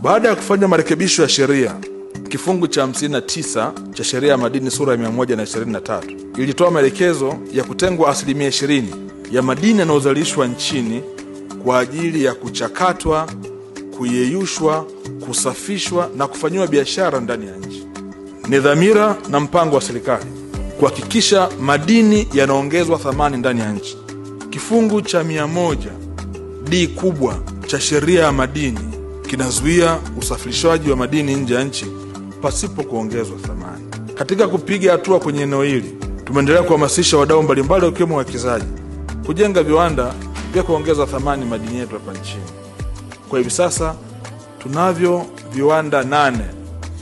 Baada ya kufanya marekebisho ya sheria, kifungu cha 59 cha sheria ya madini sura ya 123 ilitoa maelekezo ya kutengwa 20% ya madini yanayozalishwa nchini kwa ajili ya kuchakatwa, kuyeyushwa, kusafishwa na kufanyiwa biashara ndani ya nchi. Ni dhamira na mpango wa serikali kuhakikisha madini yanaongezwa thamani ndani ya nchi. Kifungu cha 100D kubwa cha sheria ya madini kinazuia usafirishaji wa madini nje ya nchi pasipo kuongezwa thamani. Katika kupiga hatua kwenye eneo hili, tumeendelea kuhamasisha wadau mbalimbali wakiwemo wawekezaji kujenga viwanda vya kuongeza thamani madini yetu hapa nchini. Kwa hivi sasa tunavyo viwanda 8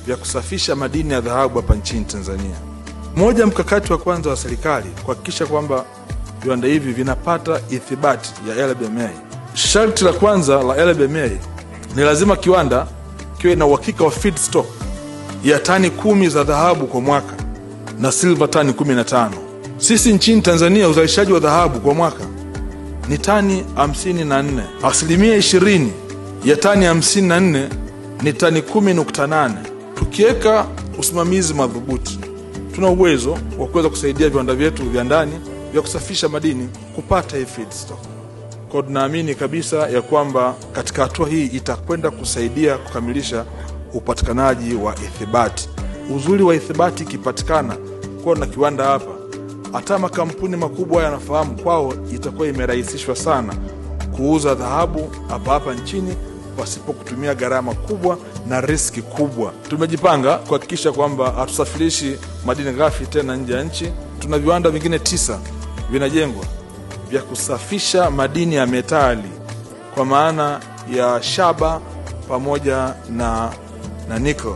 vya kusafisha madini ya dhahabu hapa nchini Tanzania. Moja mkakati wa kwanza wa serikali kuhakikisha kwamba viwanda hivi vinapata ithibati ya LBMA. Sharti la kwanza la LBMA ni lazima kiwanda kiwe na uhakika wa feedstock ya tani 10 za dhahabu kwa mwaka na silver tani 15. Sisi nchini Tanzania uzalishaji wa dhahabu kwa mwaka ni tani 54. 20% ya tani 54 ni tani 10.8. Tukiweka usimamizi madhubuti, tuna uwezo wa kuweza kusaidia viwanda vyetu vya ndani vya kusafisha madini kupata hii feedstock. Kwa tunaamini kabisa ya kwamba katika hatua hii itakwenda kusaidia kukamilisha upatikanaji wa ithibati. Uzuri wa ithibati kipatikana kwa na kiwanda hapa, hata makampuni makubwa yanafahamu kwao itakuwa imerahisishwa sana kuuza dhahabu hapa nchini pasipo kutumia gharama kubwa na riski kubwa. Tumejipanga kuhakikisha kwamba hatusafirishi madini ghafi tena nje ya nchi. Tuna viwanda vingine 9 vinajengwa vya kusafisha madini ya metali kwa maana ya shaba pamoja na nickel.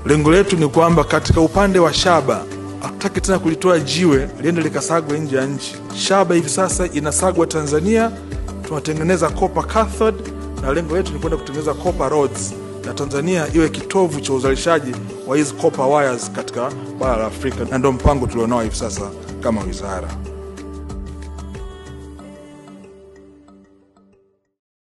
Lengo letu ni kwamba katika upande wa shaba hatutaki tena kulitoa jiwe liende likasagwe nje ya nchi. Shaba hivi sasa inasagwa Tanzania, tunatengeneza copper cathode na lengo letu ni kwenda kutengeneza copper rods na Tanzania iwe kitovu cha uzalishaji wa hizo copper wires katika bara la Afrika, na ndio mpango tulionao hivi sasa kama wizara.